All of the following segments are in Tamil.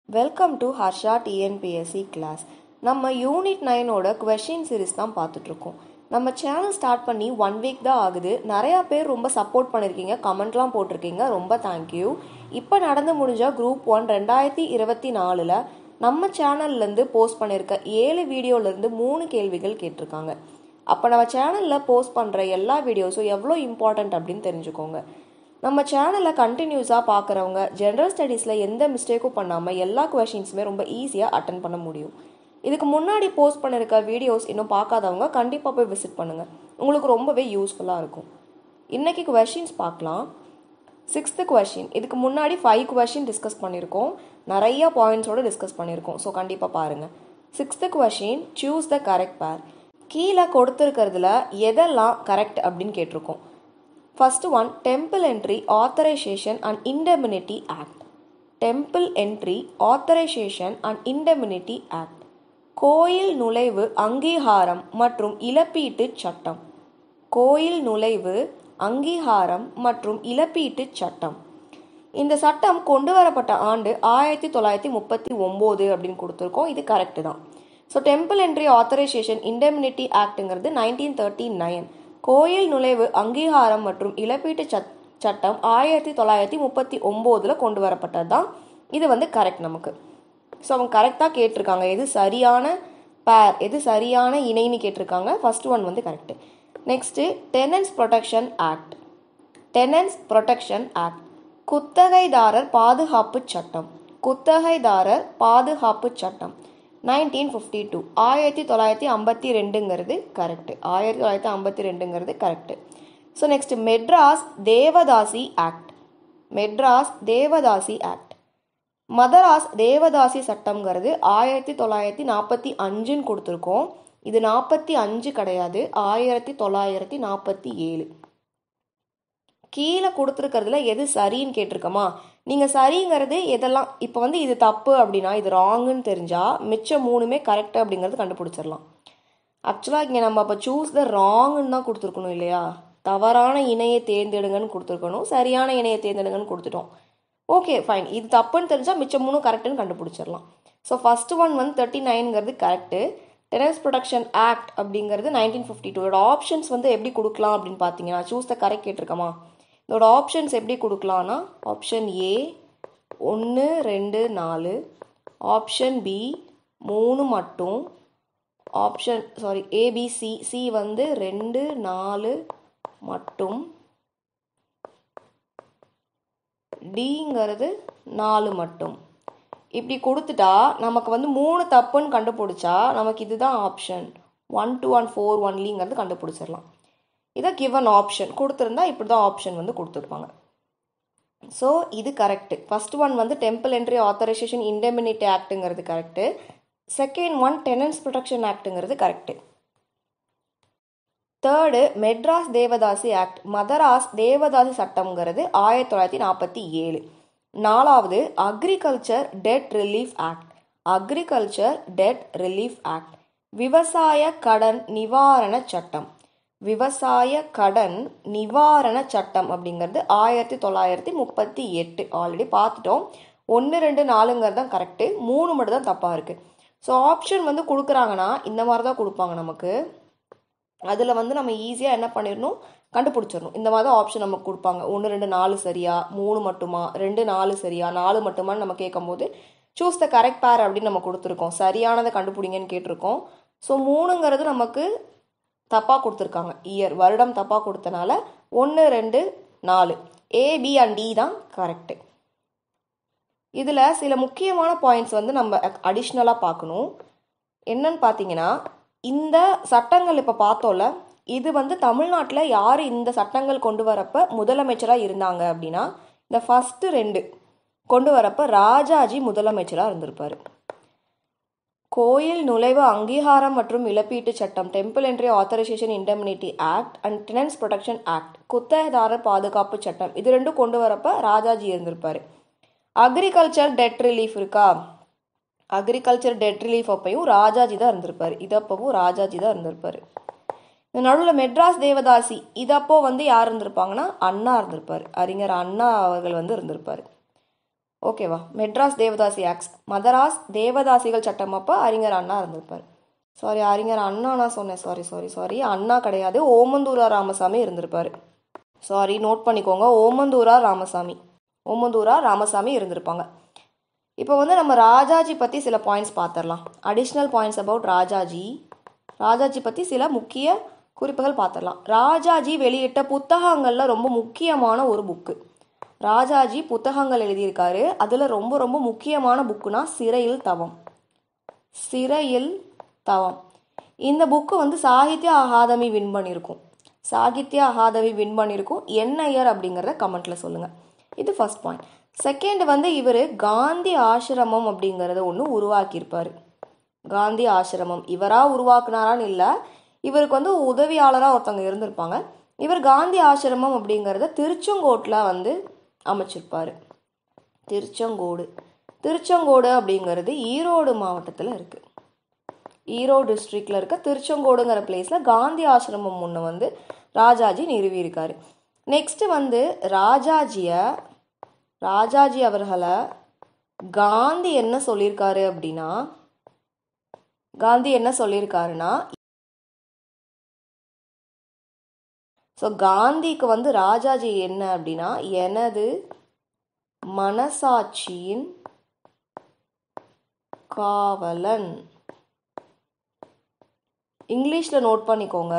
Welcome to Harsha TNPSC class. நம்ம யூனிட் 9ஓட கொஷின் சீரிஸ் தான் பார்த்துட்ருக்கோம். நம்ம சேனல் ஸ்டார்ட் பண்ணி 1 வீக் தான் ஆகுது. நிறையா பேர் ரொம்ப சப்போர்ட் பண்ணியிருக்கீங்க, கமெண்ட்லாம் போட்டிருக்கீங்க, ரொம்ப தேங்க்யூ. இப்போ நடந்து முடிஞ்ச குரூப் 1 2024 நம்ம சேனல்லேருந்து போஸ்ட் பண்ணியிருக்க 7 வீடியோலேருந்து 3 கேள்விகள் கேட்டிருக்காங்க. அப்போ நம்ம சேனலில் போஸ்ட் பண்ணுற எல்லா வீடியோஸும் எவ்வளோ இம்பார்ட்டண்ட் அப்படின்னு தெரிஞ்சுக்கோங்க. நம்ம சேனலை கண்டினியூஸாக பார்க்குறவங்க ஜென்ரல் ஸ்டடீஸில் எந்த மிஸ்டேக்கும் பண்ணாமல் எல்லா கொஷின்ஸுமே ரொம்ப ஈஸியாக அட்டன் பண்ண முடியும். இதுக்கு முன்னாடி போஸ்ட் பண்ணியிருக்க வீடியோஸ் இன்னும் பார்க்காதவங்க கண்டிப்பாக போய் விசிட் பண்ணுங்கள், உங்களுக்கு ரொம்பவே யூஸ்ஃபுல்லாக இருக்கும். இன்றைக்கி கொஷின்ஸ் பார்க்கலாம். 6th கொஷின், இதுக்கு முன்னாடி 5 கொஷின் டிஸ்கஸ் பண்ணியிருக்கோம், நிறைய பாயிண்ட்ஸோடு டிஸ்கஸ் பண்ணியிருக்கோம். ஸோ கண்டிப்பாக பாருங்கள். 6th question, choose the correct பேர். கீழே கொடுத்துருக்கிறதுல எதெல்லாம் கரெக்ட் அப்படின்னு கேட்டிருக்கோம். First one, Temple Entry Authorization and Indemnity Act. Temple Entry Authorization and Indemnity Act. கோயில் நுழைவு அங்கீகாரம் மற்றும் இழப்பீட்டு சட்டம். கோயில் நுழைவு அங்கீகாரம் மற்றும் இழப்பீட்டு சட்டம். இந்த சட்டம் கொண்டு வரப்பட்ட ஆண்டு 1939 அப்படின்னு கொடுத்துருக்கோம். இது கரெக்டு தான். So temple entry authorisation indemnity ஆக்டுங்கிறது 1939. கோயில் நுழைவு அங்கீகாரம் மற்றும் இழப்பீட்டு சட்டம் 1939 கொண்டு வரப்பட்டது தான். இது வந்து கரெக்ட் நமக்கு. ஸோ அவங்க கரெக்டாக கேட்டிருக்காங்க. எது சரியான பேர், எது சரியான இணைன்னு கேட்டிருக்காங்க. ஃபர்ஸ்ட் ஒன் வந்து correct. Next tenants protection act. Tenants protection act குத்தகைதாரர் பாதுகாப்பு சட்டம். குத்தகைதாரர் பாதுகாப்பு சட்டம் 1952 1952ங்கிறது கரெக்டு. 1952ங்கிறது correct. So next Madras Devadasi act. Madras Devadasi act. Madras Devadasi சட்டம்ங்கிறது 1945 கொடுத்துருக்கோம். இது 45 கிடையாது, 1947. கீழே கொடுத்துருக்கிறதுல எது சரின்னு கேட்டிருக்கோமா. நீங்கள் சரிங்கிறது எதெல்லாம் இப்போ வந்து இது தப்பு அப்படின்னா இது ராங்குன்னு தெரிஞ்சால் மிச்சம் 3மே கரெக்டு அப்படிங்கிறது கண்டுபிடிச்சிடலாம். ஆக்சுவலாக இங்கே நம்ம அப்போ சூஸ் த ராங்குன்னு தான் கொடுத்துருக்கணும் இல்லையா. தவறான இணையை தேர்ந்தெடுங்கன்னு கொடுத்துருக்கணும், சரியான இணையை தேர்ந்தெடுங்கன்னு கொடுத்துட்டோம். ஓகே ஃபைன், இது தப்புன்னு தெரிஞ்சால் மிச்சம் 3 கரெக்டுன்னு கண்டுபிடிச்சிடலாம். ஸோ ஃபர்ஸ்ட் ஒன் வந்து 39ங்கிறது கரெக்டு. டெனன்ஸ் ப்ரொடெக்ஷன் ஆக்ட் அப்படிங்கிறது 1952. ஆப்ஷன்ஸ் வந்து எப்படி கொடுக்கலாம் அப்படின்னு பார்த்தீங்கன்னா சூஸ் த கரெக்ட் கேட்டிருக்கோமா. இதோட ஆப்ஷன்ஸ் எப்படி கொடுக்கலான்னா ஆப்ஷன் ஏ 1 2 4, ஆப்ஷன் பி 3 மட்டும், ஆப்ஷன் ஏபிசி சி வந்து 2 4 மட்டும், டிங்கிறது 4 மட்டும். இப்படி கொடுத்துட்டா நமக்கு வந்து 3 தப்புன்னு கண்டுபிடிச்சா நமக்கு இதுதான் ஆப்ஷன் 1 2 and 4 ஒன்லிங்கிறது கண்டுபிடிச்சிடலாம். இதை கிவன் ஆப்ஷன் கொடுத்துருந்தா இப்படி தான் ஆப்ஷன் வந்து கொடுத்துருப்பாங்க. ஸோ இது கரெக்டு. ஃபர்ஸ்ட் ஒன் வந்து டெம்பிள் என்ட்ரி ஆத்தரைசேஷன் இண்டெமினிட்டி ஆக்டுங்கிறது correct. Second one tenants protection ஆக்டுங்கிறது correct. Third Madras Devadasi act. Madras Devadasi சட்டம்ங்கிறது 1947. நாலாவது agriculture debt relief act. Agriculture debt relief act. விவசாய கடன் நிவாரண சட்டம். விவசாய கடன் நிவாரண சட்டம் அப்படிங்கிறது 1938. ஆல்ரெடி பார்த்துட்டோம். 1 2 4ங்கிறது தான் கரெக்டு, 3 மட்டும் தான் தப்பாக இருக்குது. ஸோ ஆப்ஷன் வந்து கொடுக்குறாங்கன்னா இந்த மாதிரி தான் கொடுப்பாங்க நமக்கு. அதில் வந்து நம்ம ஈஸியாக என்ன பண்ணிடணும், கண்டுபிடிச்சிடணும். இந்த மாதிரி தான் ஆப்ஷன் நமக்கு கொடுப்பாங்க. 1 2 4 சரியா, 3 மட்டுமா, 2 4 சரியா, 4 மட்டுமான்னு நம்ம கேட்கும்போது சூஸ் த கரெக்ட் பேர் அப்படின்னு நம்ம கொடுத்துருக்கோம். சரியானதை கண்டுபிடிங்கன்னு கேட்டிருக்கோம். ஸோ 3ங்கிறது நமக்கு தப்பாக கொடுத்துருக்காங்க. இயர் வருடம் தப்பாக கொடுத்தனால 1 2 4 ஏபி அண்ட் டி தான் கரெக்டு. இதில் சில முக்கியமான பாயிண்ட்ஸ் வந்து நம்ம அடிஷ்னலாக பார்க்கணும். என்னன்னு பார்த்தீங்கன்னா இந்த சட்டங்கள் இப்போ பார்த்தோம்ல, இது வந்து தமிழ்நாட்டில் யார் இந்த சட்டங்கள் கொண்டு வரப்போ முதலமைச்சராக இருந்தாங்க அப்படின்னா இந்த ஃபஸ்ட்டு 2 கொண்டு வரப்போ ராஜாஜி முதலமைச்சராக இருந்திருப்பார். கோயில் நுழைவு அங்கீகாரம் மற்றும் இழப்பீட்டு சட்டம் temple entry authorisation indemnity act and tenants protection act குத்தகைதாரர் பாதுகாப்பு சட்டம் இது 2 கொண்டு வரப்ப ராஜாஜி இருந்திருப்பாரு. அக்ரிகல்ச்சர் டெட் ரிலீஃப் இருக்கா, அக்ரிகல்ச்சர் டெட் ரிலீஃப் அப்பையும் ராஜாஜி தான் இருந்திருப்பாரு. இதப்பவும் ராஜாஜி தான் இருந்திருப்பாரு. இந்த நடுவில் மெட்ராஸ் தேவதாசி இதப்போ வந்து யார் இருந்திருப்பாங்கன்னா அண்ணா இருந்திருப்பாரு. அறிஞர் அண்ணா அவர்கள் வந்து இருந்திருப்பாரு. ஓகேவா? மெட்ராஸ் தேவதாசி ஆக்ட்ஸ், மதராஸ் தேவதாசிகள் சட்டம் அப்போ அறிஞர் அண்ணா இருந்திருப்பார். சாரி, அறிஞர் அண்ணா நான் சொன்னேன், சாரி, அண்ணா கிடையாது, ஓமந்தூரா ராமசாமி இருந்திருப்பார். சாரி, நோட் பண்ணிக்கோங்க, ஓமந்தூரா ராமசாமி இருந்திருப்பாங்க. இப்போ வந்து நம்ம ராஜாஜி பற்றி சில பாயிண்ட்ஸ் பார்த்துடலாம். அடிஷ்னல் பாயிண்ட்ஸ் அபவுட் ராஜாஜி பற்றி சில முக்கிய குறிப்புகள் பார்த்துடலாம். ராஜாஜி வெளியிட்ட புத்தகங்களில் ரொம்ப முக்கியமான ஒரு புக்கு. ராஜாஜி புத்தகங்கள் எழுதியிருக்காரு. அதில் ரொம்ப ரொம்ப முக்கியமான புக்குனா சிறையில் தவம். இந்த புக்கு வந்து சாகித்ய அகாதமி வின் பண்ணியிருக்கும். என்ன இயர் அப்படிங்கிறத கமெண்ட்ல சொல்லுங்க. இது ஃபர்ஸ்ட் பாயிண்ட். செகண்ட் வந்து இவர் காந்தி ஆசிரமம் அப்படிங்கிறத ஒன்று உருவாக்கியிருப்பார். காந்தி ஆசிரமம் இவரா உருவாக்குனாரான்னு இல்லை, இவருக்கு வந்து உதவியாளராக ஒருத்தவங்க இருந்திருப்பாங்க. இவர் காந்தி ஆசிரமம் அப்படிங்கிறத திருச்செங்கோட்டில் வந்து அமைச்சிருப்பார். திருச்செங்கோடு அப்படிங்கிறது ஈரோடு மாவட்டத்தில் இருக்கு. ஈரோடு டிஸ்ட்ரிக்ட்ல இருக்க திருச்செங்கோடுங்கிற பிளேஸ்ல காந்தி ஆசிரமம் ஒன்று வந்து ராஜாஜி நிறுவியிருக்காரு. நெக்ஸ்ட் வந்து ராஜாஜி அவர்களை காந்தி என்ன சொல்லியிருக்காருன்னா ஸோ காந்திக்கு வந்து ராஜாஜி என்ன அப்படின்னா, எனது மனசாட்சியின் காவலன். இங்கிலீஷ்ல நோட் பண்ணிக்கோங்க,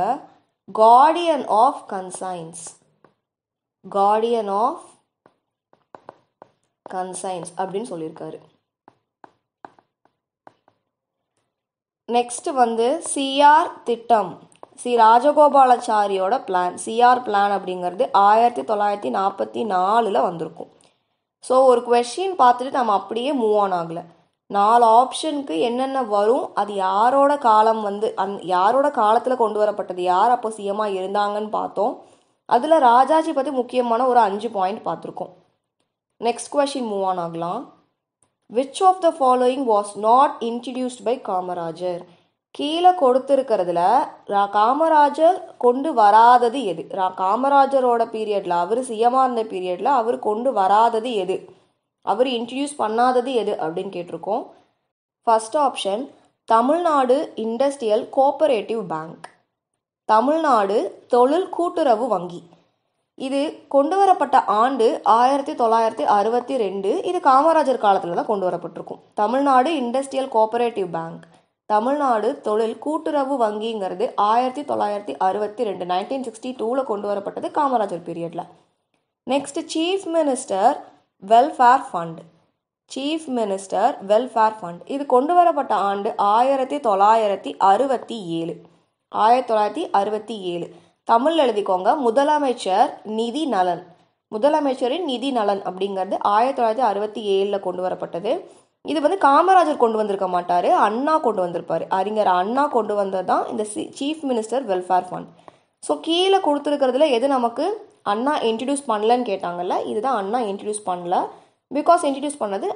கார்டியன் ஆஃப் கன்சைன்ஸ் அப்படின்னு சொல்லியிருக்காரு. நெக்ஸ்ட் வந்து சிஆர் திட்டம், சி ராஜகோபாலாச்சாரியோட பிளான். சிஆர் பிளான் அப்படிங்கிறது 1944 வந்திருக்கும். ஸோ ஒரு கொஸ்டின் பார்த்துட்டு நம்ம அப்படியே மூவ் ஆன் ஆகலை. 4 ஆப்ஷனுக்கு என்னென்ன வரும், அது யாரோட காலம் வந்து யாரோட காலத்தில் கொண்டு வரப்பட்டது, யார் அப்போ சிஎம்மா இருந்தாங்கன்னு பார்த்தோம். அதில் ராஜாஜி பற்றி முக்கியமான ஒரு 5 பாயிண்ட் பார்த்துருக்கோம். நெக்ஸ்ட் கொஸ்டின் மூவ் ஆன் ஆகலாம். Which of the following was not introduced by Kamarajar? கீழே கொடுத்துருக்கிறதுல காமராஜர் கொண்டு வராதது எது? காமராஜரோட பீரியடில், அவர் சிஎம்மா இருந்த பீரியடில் அவர் கொண்டு வராதது எது, அவர் இன்ட்ரடியூஸ் பண்ணாதது எது அப்படின்னு கேட்டிருக்கோம். First option Tamil Nadu industrial cooperative bank, Tamil Nadu தொழில் கூட்டுறவு வங்கி. இது கொண்டு வரப்பட்ட ஆண்டு 1962. இது காமராஜர் காலத்தில் தான் கொண்டு வரப்பட்டிருக்கும். Tamil Nadu industrial cooperative bank, Tamil Nadu தொழில் கூட்டுறவு வங்கிங்கிறது 1962 1962 கொண்டு வரப்பட்டது காமராஜர் பீரியட்ல. Next chief minister welfare fund, இது கொண்டு வரப்பட்ட ஆண்டு 1967. தமிழ் எழுதிக்கோங்க, முதலமைச்சரின் நிதி நலன் அப்படிங்கிறது 1967 கொண்டு வரப்பட்டது. இது வந்து காமராஜர் கொண்டு வந்திருக்க மாட்டாரு, அண்ணா கொண்டு வந்திருப்பாரு. அறிஞர் அண்ணா கொண்டு வந்தது தான் இந்த chief minister welfare fund. So கீழே கொடுத்துருக்கிறதுல எது நமக்கு அண்ணா இன்ட்ரடியூஸ் பண்ணலன்னு கேட்டாங்கல்ல, இதுதான் அண்ணா இன்ட்ரடியூஸ் பண்ணல. பிகாஸ் இன்ட்ரடியூஸ் பண்ணது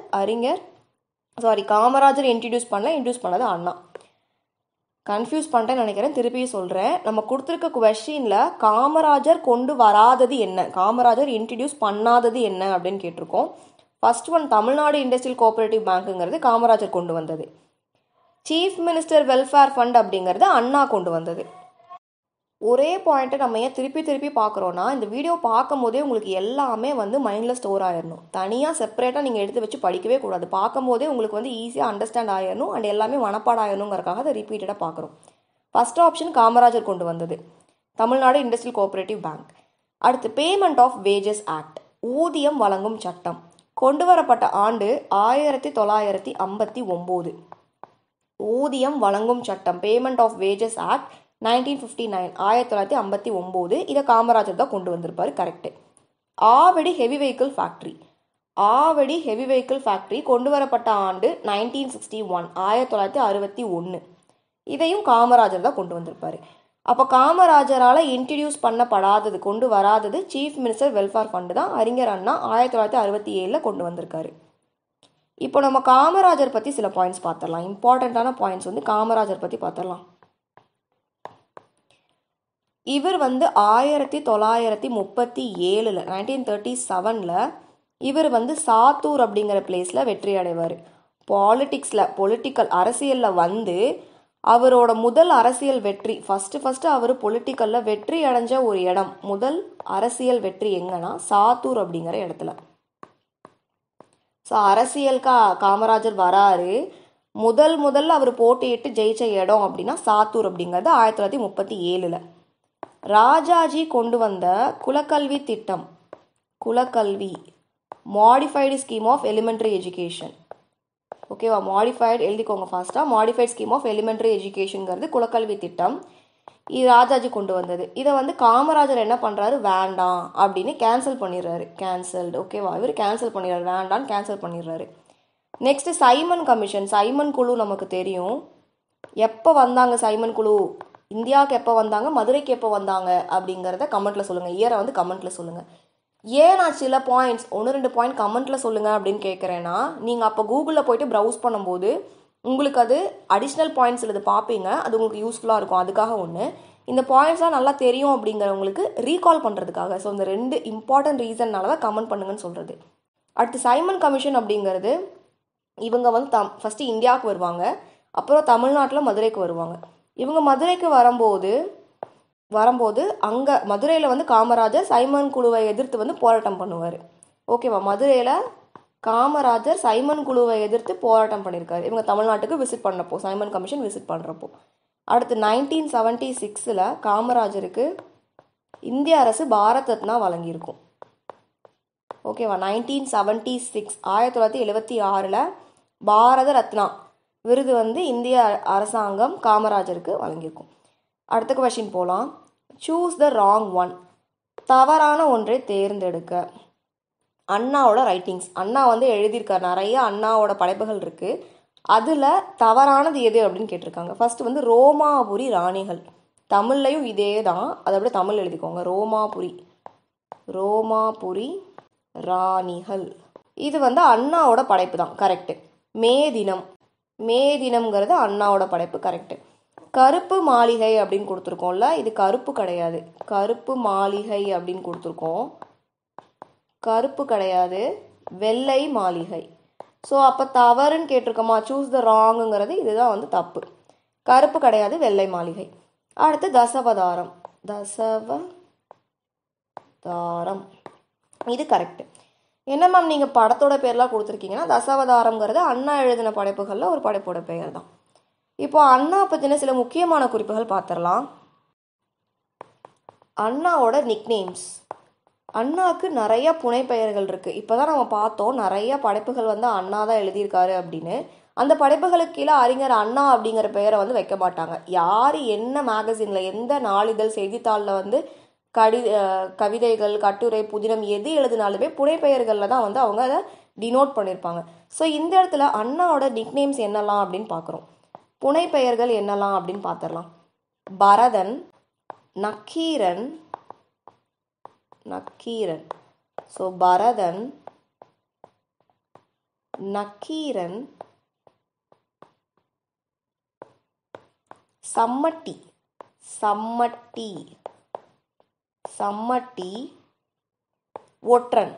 காமராஜர் இன்ட்ரடியூஸ் பண்ணது அண்ணா. கன்ஃபியூஸ் பண்ணிட்டேன்னு நினைக்கிறேன், திருப்பியும் சொல்கிறேன். நம்ம கொடுத்துருக்க கொஸ்டினில் காமராஜர் கொண்டு வராதது என்ன, காமராஜர் இன்ட்ரடியூஸ் பண்ணாதது என்ன அப்படின்னு கேட்டிருக்கோம். First one Tamil Nadu industrial cooperative பேங்க்குங்கிறது காமராஜர் கொண்டு வந்தது. சீஃப் மினிஸ்டர் வெல்ஃபேர் ஃபண்ட் அப்படிங்கிறது அண்ணா கொண்டு வந்தது. ஒரே பாயிண்ட்டை நம்ம ஏன் திருப்பி பார்க்குறோன்னா, இந்த வீடியோ பார்க்கும் போதே உங்களுக்கு எல்லாமே வந்து மைண்டில் ஸ்டோர் ஆயிடணும். தனியாக செப்பரேட்டாக நீங்கள் எடுத்து வச்சு படிக்கவே கூடாது. பார்க்கும் போதே உங்களுக்கு வந்து ஈஸியாக அண்டர்ஸ்டாண்ட் ஆயிடணும் அண்ட் எல்லாமே மனப்பாடம் ஆயிடணுங்கிறக்காக அதை ரிப்பீட்டடாக பார்க்குறோம். ஃபர்ஸ்ட் ஆப்ஷன் காமராஜர் கொண்டு வந்தது, தமிழ்நாடு இண்டஸ்ட்ரியல் கோஆபரேட்டிவ் பேங்க். அடுத்து பேமெண்ட் ஆஃப் வேஜஸ் ஆக்ட், ஊதியம் வழங்கும் சட்டம், கொண்டு வரப்பட்ட ஆண்டு 1959. ஊதியம் வழங்கும் சட்டம், பேமெண்ட் ஆஃப் வேஜஸ் ஆக்ட் 1959, 1959. இதை காமராஜர் தான் கொண்டு வந்திருப்பாரு, correct. Avadi heavy vehicle factory கொண்டு வரப்பட்ட ஆண்டு 1961, 1961. இதையும் காமராஜர் தான் கொண்டு வந்திருப்பாரு. அப்போ காமராஜரால் இன்ட்ரடியூஸ் பண்ணப்படாதது, கொண்டு வராதது சீஃப் மினிஸ்டர் வெல்ஃபேர் ஃபண்டு தான். அறிஞர் அண்ணா 1967 கொண்டு வந்திருக்காரு. இப்போ நம்ம காமராஜர் பற்றி சில பாயிண்ட்ஸ் பார்த்துடலாம். இம்பார்ட்டண்ட்டான பாயிண்ட்ஸ் வந்து காமராஜர் பற்றி பார்த்துடலாம். இவர் வந்து 1937 1937 இவர் வந்து சாத்தூர் அப்படிங்கிற பிளேஸில் வெற்றி அடைவார். பொலிட்டிக்கல் அரசியலில் வந்து அவரோட முதல் அரசியல் வெற்றி ஃபஸ்ட்டு அவர் பொலிட்டிக்கலில் வெற்றி அடைஞ்ச ஒரு இடம், முதல் அரசியல் வெற்றி எங்கன்னா சாத்தூர் அப்படிங்கிற இடத்துல. ஸோ அரசியலுக்கா காமராஜர் வராரு, முதல்ல அவர் போட்டியிட்டு ஜெயிச்ச இடம் அப்படின்னா சாத்தூர் அப்படிங்கிறது 1937. ராஜாஜி கொண்டு வந்த குலக்கல்வி திட்டம், குலக்கல்வி modified scheme of elementary education. ஓகேவா, மாடிஃபைடு எழுதிக்கோங்க ஃபாஸ்ட்டாக. மாடிஃபைட் ஸ்கீம் ஆஃப் எலிமெண்ட்ரி எஜுகேஷனுங்கிறது குலக்கல்வி திட்டம். இது ராஜாஜி கொண்டு வந்தது. இதை வந்து காமராஜர் என்ன பண்ணுறாரு, வேண்டாம் அப்படின்னு கேன்சல் பண்ணிடுறாரு. கேன்சல்டு. ஓகேவா, இவர் கேன்சல் பண்ணிடுறாரு, வேண்டான்னு கேன்சல் பண்ணிடுறாரு. Next Simon commission. சைமன் குழு நமக்கு தெரியும். எப்போ வந்தாங்க சைமன் குழு, இந்தியாவுக்கு எப்போ வந்தாங்க, மதுரைக்கு எப்போ வந்தாங்க அப்படிங்கிறத கமெண்ட்டில் சொல்லுங்கள். இயரை வந்து கமெண்ட்டில் சொல்லுங்கள். ஏன் நான் சில பாயிண்ட்ஸ் 1-2 பாயிண்ட் கமெண்ட்டில் சொல்லுங்கள் அப்படின்னு கேட்குறேன்னா, நீங்கள் அப்போ கூகுளில் போய்ட்டு ப்ரௌஸ் பண்ணும்போது உங்களுக்கு அது அடிஷ்னல் பாயிண்ட்ஸ் இது பார்ப்பீங்க, அது உங்களுக்கு யூஸ்ஃபுல்லாக இருக்கும். அதுக்காக ஒன்று, இந்த பாயிண்ட்ஸ்லாம் நல்லா தெரியும் அப்படிங்கிறவங்களுக்கு ரீகால் பண்ணுறதுக்காக. ஸோ இந்த 2 இம்பார்ட்டன்ட் ரீசன்னால தான் கமெண்ட் பண்ணுங்கன்னு சொல்கிறது. அடுத்து சைமன் கமிஷன் அப்படிங்கிறது, இவங்க வந்து ஃபஸ்ட்டு இந்தியாவுக்கு வருவாங்க, அப்புறம் தமிழ்நாட்டில் மதுரைக்கு வருவாங்க. இவங்க மதுரைக்கு வரும்போது அங்கே மதுரையில் வந்து காமராஜர் சைமன் குழுவை எதிர்த்து வந்து போராட்டம் பண்ணுவார். ஓகேவா, மதுரையில் காமராஜர் சைமன் குழுவை எதிர்த்து போராட்டம் பண்ணியிருக்காரு. இவங்க தமிழ்நாட்டுக்கு விசிட் பண்ணப்போ, சைமன் கமிஷன் விசிட் பண்ணுறப்போ. அடுத்து 1976 காமராஜருக்கு இந்திய அரசு பாரத் ரத்னா வழங்கியிருக்கும். ஓகேவா, 1976 1976 பாரத ரத்னா விருது வந்து இந்திய அரசாங்கம் காமராஜருக்கு வழங்கியிருக்கும். அடுத்த கொஸ்டின் போகலாம். Choose the wrong one. தவறான ஒன்றை தேர்ந்தெடுக்க. அண்ணாவோட ரைட்டிங்ஸ், அண்ணா வந்து எழுதியிருக்கார், நிறைய அண்ணாவோட படைப்புகள் இருக்குது. அதில் தவறானது எது அப்படின்னு கேட்டிருக்காங்க. ஃபர்ஸ்ட் வந்து ரோமாபுரி ராணிகள். தமிழ்லையும் இதே தான், அதை அப்படியே தமிழ் எழுதிக்கோங்க. ரோமாபுரி ராணிகள், இது வந்து அண்ணாவோட படைப்பு தான், கரெக்டு. மே தினம்ங்கிறது அண்ணாவோட படைப்பு, கரெக்டு. கருப்பு மாளிகை அப்படின்னு கொடுத்துருக்கோம்ல, இது கருப்பு கிடையாது, கருப்பு மாளிகை அப்படின்னு கொடுத்துருக்கோம், கருப்பு கிடையாது, வெள்ளை மாளிகை. ஸோ அப்போ தவறுன்னு கேட்டிருக்கோமா, சூஸ் த ராங்குங்கிறது இதுதான் வந்து தப்பு. கருப்பு கிடையாது, வெள்ளை மாளிகை. அடுத்து தசவதாரம், இது கரெக்டு. என்ன மேம் நீங்கள் படத்தோட பேர்லாம் கொடுத்துருக்கீங்கன்னா, தசாவதாரம்ங்கிறது அண்ணா எழுதின படைப்புகளில் ஒரு படைப்போட பெயர் தான். இப்போ அண்ணா பற்றின சில முக்கியமான குறிப்புகள் பார்த்துடலாம். அண்ணாவோட நிக்நேம்ஸ். அண்ணாவுக்கு நிறைய புனைப்பெயர்கள் இருக்குது. இப்போ தான் நம்ம பார்த்தோம், நிறைய படைப்புகள் வந்து அண்ணா தான் எழுதியிருக்காரு அப்படின்னு. அந்த படைப்புகளுக்கு கீழே அறிஞர் அண்ணா அப்படிங்கிற பெயரை வந்து வைக்க மாட்டாங்க. யார் என்ன மேகசினில், எந்த நாளிதழ் செய்தித்தாளில் வந்து கவிதைகள், கட்டுரை, புதினம் எது எழுதினாலுமே புனைப்பெயர்களில் தான் வந்து அவங்க அதை டினோட் பண்ணியிருப்பாங்க. ஸோ இந்த இடத்துல அண்ணாவோட நிக்நேம்ஸ் என்னலாம் அப்படின்னு பார்க்குறோம். புனைப்பெயர்கள் என்னலாம் அப்படின்னு பார்த்துடலாம். பரதன், நக்கீரன். ஸோ பரதன், நக்கீரன், சம்மட்டி, ஒற்றன்.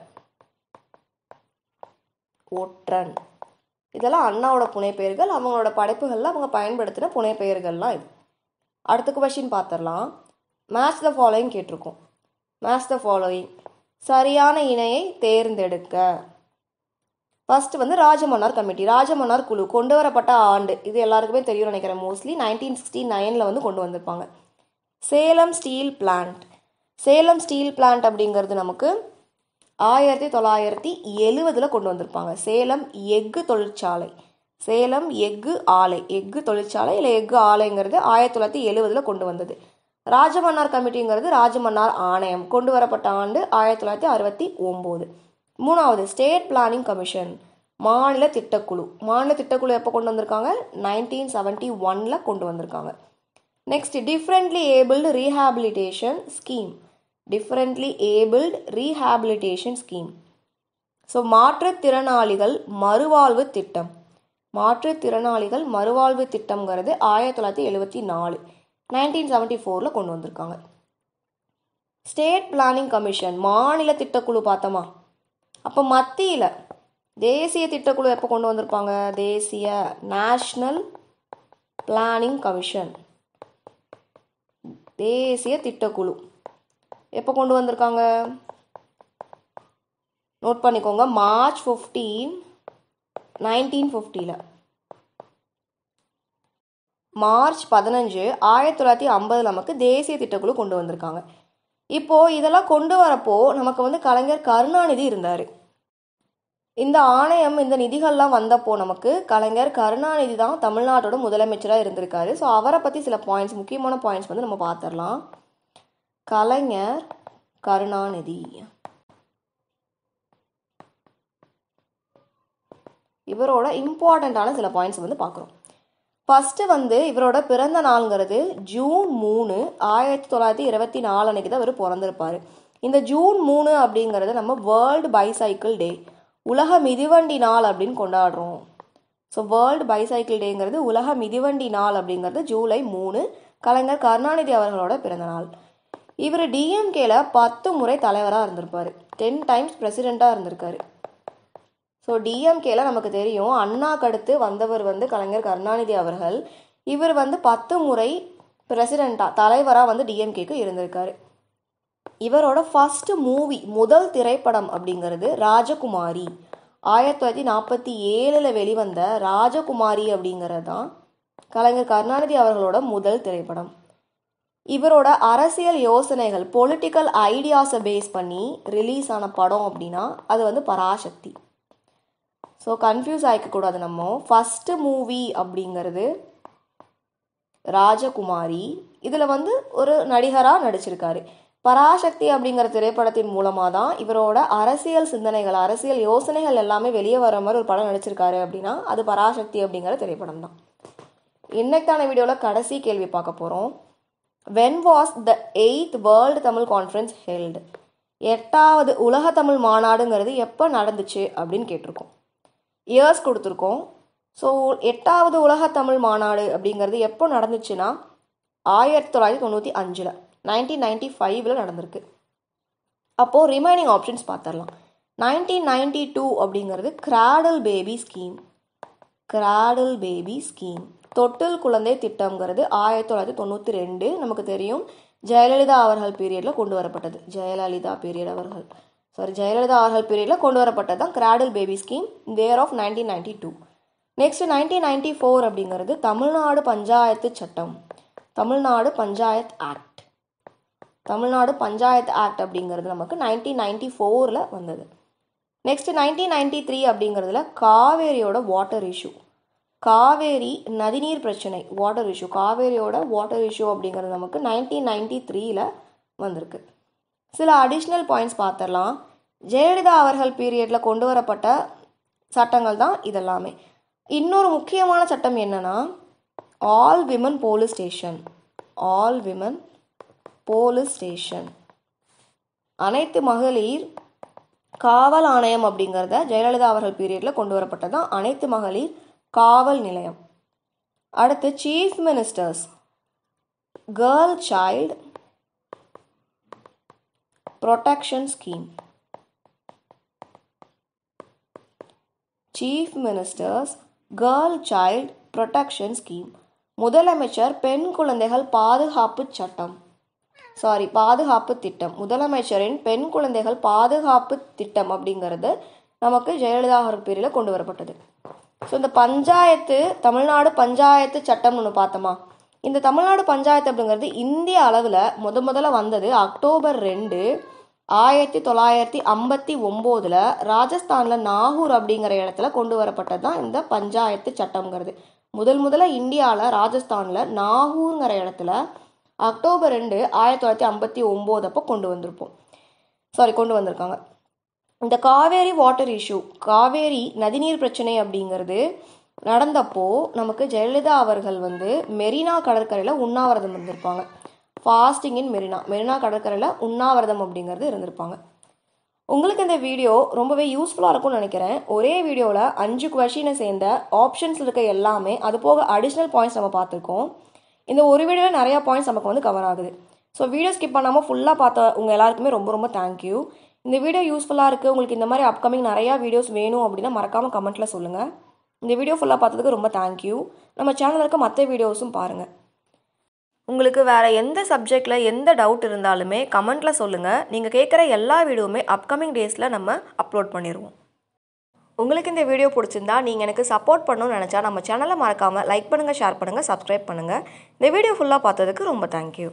இதெல்லாம் அண்ணாவோட புனைப்பெயர்கள். அவங்களோட படைப்புகளில் அவங்க பயன்படுத்தின புனைப்பெயர்கள்லாம் இது. அடுத்த கொஸ்டின் பார்த்துடலாம். மேட்ச் த ஃபாலோயிங் கேட்டிருக்கோம். மேட்ச் த ஃபாலோயிங், சரியான இணையை தேர்ந்தெடுக்க. ஃபர்ஸ்ட் வந்து ராஜமன்னார் கமிட்டி, ராஜமன்னார் குழு கொண்டு வரப்பட்ட ஆண்டு, இது எல்லாருக்குமே தெரியும் நினைக்கிறேன். மோஸ்ட்லி 1969 வந்து கொண்டு வந்திருப்பாங்க. சேலம் ஸ்டீல் பிளான்ட் அப்படிங்கிறது நமக்கு 1970 கொண்டு வந்திருப்பாங்க. சேலம் எஃகு தொழிற்சாலை, சேலம் எஃகு தொழிற்சாலை இல்லை எஃகு ஆலைங்கிறது 1970 கொண்டு வந்தது. ராஜமன்னார் கமிட்டிங்கிறது ராஜமன்னார் ஆணையம், கொண்டு வரப்பட்ட ஆண்டு 1969. மூணாவது ஸ்டேட் பிளானிங் கமிஷன், மாநில திட்டக்குழு எப்போ கொண்டு வந்திருக்காங்க, 1971 கொண்டு வந்திருக்காங்க. Next differently abled rehabilitation scheme. So மாற்றுத்திறனாளிகள் மறுவாழ்வு திட்டம்ங்கிறது 1974 1974 கொண்டு வந்திருக்காங்க. ஸ்டேட் பிளானிங் கமிஷன், மாநில திட்டக்குழு பார்த்தோமா, அப்போ மத்தியில் தேசிய திட்டக்குழு எப்போ கொண்டு வந்திருப்பாங்க? தேசிய நேஷ்னல் பிளானிங் கமிஷன், தேசிய திட்டக்குழு எப்போ கொண்டு வந்திருக்காங்க? நோட் பண்ணிக்கோங்க, மார்ச் 15, 1950. மார்ச் 15, 1950 நமக்கு தேசிய திட்டக்குழு கொண்டு வந்திருக்காங்க. இப்போது இதெல்லாம் கொண்டு வரப்போ நமக்கு கலைஞர் கருணாநிதி இருந்தார். இந்த ஆணையம், இந்த நிதிகள்லாம் வந்தப்போ நமக்கு கலைஞர் கருணாநிதி தான் தமிழ்நாட்டோட முதலமைச்சராக இருந்திருக்காரு. ஸோ அவரை பற்றி சில பாயிண்ட்ஸ், முக்கியமான பாயிண்ட்ஸ் நம்ம பார்த்துடலாம். கலைஞர் கருணாநிதி இவரோட இம்பார்ட்டண்ட்டான சில பாயிண்ட்ஸ் பார்க்குறோம். ஃபஸ்ட்டு இவரோட பிறந்த நாளுங்கிறது ஜூன் 3, 1924 அன்னைக்கு தான் இவர் பிறந்திருப்பார். இந்த ஜூன் 3 அப்படிங்கிறது நம்ம வேர்ல்டு பைசைக்கிள் டே, உலக மிதிவண்டி நாள் அப்படின்னு கொண்டாடுறோம். ஸோ வேர்ல்டு பைசைக்கிள் டேங்கிறது, உலக மிதிவண்டி நாள் அப்படிங்கிறது ஜூலை 3, கலைஞர் கருணாநிதி அவர்களோட பிறந்த நாள். இவர் டிஎம்கேல 10 முறை தலைவராக இருந்திருப்பார், 10 டைம்ஸ் பிரசிடெண்ட்டாக இருந்திருக்காரு. ஸோ டிஎம்கேல நமக்கு தெரியும், அண்ணாக்கு அடுத்து வந்தவர் கலைஞர் கருணாநிதி அவர்கள். இவர் 10 முறை பிரசிடெண்ட்டாக, தலைவராக டிஎம்கேக்கு இருந்திருக்காரு. இவரோட ஃபர்ஸ்ட் மூவி, முதல் திரைப்படம் அப்படிங்கிறது ராஜகுமாரி. 1947 வெளிவந்த ராஜகுமாரி அப்படிங்கிறது தான் கலைஞர் கருணாநிதி அவர்களோட முதல் திரைப்படம். இவரோட அரசியல் யோசனைகள், பொலிட்டிக்கல் ஐடியாஸை பேஸ் பண்ணி ரிலீஸ் ஆன படம் அப்படின்னா அது பராசக்தி. ஸோ கன்ஃபியூஸ் ஆகிக்கக்கூடாது நம்ம. ஃபஸ்ட்டு மூவி அப்படிங்கிறது ராஜகுமாரி, இதில் ஒரு நடிகராக நடிச்சிருக்காரு. பராசக்தி அப்படிங்கிற திரைப்படத்தின் மூலமாக தான் இவரோட அரசியல் சிந்தனைகள், அரசியல் யோசனைகள் எல்லாமே வெளியே வர மாதிரி ஒரு படம் நடிச்சிருக்காரு அப்படின்னா அது பராசக்தி அப்படிங்கிற திரைப்படம் தான். இன்னைக்கான வீடியோவில் கடைசி கேள்வி பார்க்க போகிறோம். When was the 8th World Tamil Conference held? 8வது உலக தமிழ் மாநாடுங்கிறது எப்போ நடந்துச்சு அப்படின்னு கேட்டிருக்கோம். இயர்ஸ் கொடுத்துருக்கோம். ஸோ 8வது உலக தமிழ் மாநாடு அப்படிங்கிறது எப்போ நடந்துச்சுன்னா 1995, 1995 நடந்திருக்கு. அப்போது ரிமைனிங் ஆப்ஷன்ஸ் பார்த்துடலாம். 1992 அப்படிங்கிறது cradle baby scheme. Cradle baby scheme, தொட்டில் குழந்தை திட்டம்ங்கிறது 1992 நமக்கு தெரியும், ஜெயலலிதா அவர்கள் பீரியடில் கொண்டு வரப்பட்டது. ஜெயலலிதா அவர்கள் பீரியடில் கொண்டு வரப்பட்டது தான் கிராடல் பேபி ஸ்கீம், தேர் ஆஃப் 1992. நெக்ஸ்ட் 1994 அப்படிங்கிறது தமிழ்நாடு பஞ்சாயத்து சட்டம், தமிழ்நாடு பஞ்சாயத் ஆக்ட். தமிழ்நாடு பஞ்சாயத்து ஆக்ட் அப்படிங்கிறது நமக்கு 1994 வந்தது. நெக்ஸ்ட் 1993 அப்படிங்கிறதுல காவேரியோட வாட்டர் இஷ்யூ, காவேரி நதிநீர் பிரச்சனை, வாட்டர் இஷ்யூ, காவேரியோட வாட்டர் இஷ்யூ அப்படிங்கிறது நமக்கு 1993 வந்திருக்கு. சில அடிஷ்னல் பாயிண்ட்ஸ் பார்த்துடலாம். ஜெயலலிதா அவர்கள் பீரியடில் கொண்டு வரப்பட்ட சட்டங்கள் தான் இதெல்லாமே. இன்னொரு முக்கியமான சட்டம் என்னன்னா all women police station. All women police station, அனைத்து மகளிர் காவல் ஆணையம் அப்படிங்கிறத ஜெயலலிதா அவர்கள் பீரியடில் கொண்டு வரப்பட்டது தான் அனைத்து மகளிர் காவல் நிலையம். அடுத்து chief ministers girl child protection scheme. Chief ministers girl child protection scheme. முதலமைச்சர் பெண் குழந்தைகள் பாதுகாப்பு சட்டம், பாதுகாப்பு திட்டம். முதலமைச்சரின் பெண் குழந்தைகள் பாதுகாப்பு திட்டம் அப்படிங்கிறது நமக்கு ஜெயலலிதா அவர்கள் பீரியடில் கொண்டு வரப்பட்டது. ஸோ இந்த பஞ்சாயத்து, தமிழ்நாடு பஞ்சாயத்து சட்டம்னு ஒன்று பார்த்தோமா, இந்த தமிழ்நாடு பஞ்சாயத்து அப்படிங்கிறது இந்திய அளவில் முதல்ல வந்தது அக்டோபர் 2, 1959 ராஜஸ்தானில் நாகூர் அப்படிங்கிற இடத்துல கொண்டு வரப்பட்டது தான் இந்த பஞ்சாயத்து சட்டம்ங்கிறது. முதல்ல இந்தியாவில் ராஜஸ்தானில் நாகூருங்கிற இடத்துல அக்டோபர் 2, 1959 அப்போ கொண்டு வந்திருக்காங்க. இந்த காவேரி வாட்டர் இஷ்யூ, காவேரி நதிநீர் பிரச்சனை அப்படிங்கிறது நடந்தப்போ நமக்கு ஜெயலலிதா அவர்கள் மெரினா கடற்கரையில் உண்ணாவிரதம் இருந்திருப்பாங்க. ஃபாஸ்டிங் இன் மெரினா கடற்கரையில் உண்ணாவிரதம் அப்படிங்கிறது இருந்திருப்பாங்க. உங்களுக்கு இந்த வீடியோ ரொம்பவே யூஸ்ஃபுல்லாக இருக்கும்னு நினைக்கிறேன். ஒரே வீடியோவில் 5 கொஷினை சேர்ந்த ஆப்ஷன்ஸ் இருக்க எல்லாமே, அது போக அடிஷ்னல் பாயிண்ட்ஸ் நம்ம பார்த்துருக்கோம். இந்த ஒரு வீடியோவில் நிறையா பாயிண்ட்ஸ் நமக்கு கவர் ஆகுது. ஸோ வீடியோ ஸ்கிப் பண்ணாமல் ஃபுல்லாக பார்த்த உங்கள் எல்லாருக்குமே ரொம்ப தேங்க்யூ. இந்த வீடியோ யூஸ்ஃபுல்லாக இருக்குது, உங்களுக்கு இந்த மாதிரி அப்கமிங் நிறையா வீடியோஸ் வேணும் அப்படின்னா மறக்காமல் கமெண்ட்டில் சொல்லுங்கள். இந்த வீடியோ ஃபுல்லாக பார்த்ததுக்கு ரொம்ப தேங்க்யூ. நம்ம சேனலில் இருக்க மற்ற வீடியோஸும் பாருங்கள். உங்களுக்கு வேறு எந்த சப்ஜெக்டில் எந்த டவுட் இருந்தாலுமே கமெண்ட்டில் சொல்லுங்கள். நீங்கள் கேட்குற எல்லா வீடியோவுமே அப்கமிங் டேஸில் நம்ம அப்லோட் பண்ணிடுவோம். உங்களுக்கு இந்த வீடியோ பிடிச்சிருந்தா நீங்கள் எனக்கு சப்போர்ட் பண்ணணும்னு நினச்சா நம்ம சேனலை மறக்காமல் லைக் பண்ணுங்கள், ஷேர் பண்ணுங்கள், சப்ஸ்கிரைப் பண்ணுங்கள். இந்த வீடியோ ஃபுல்லாக பார்த்ததுக்கு ரொம்ப தேங்க்யூ.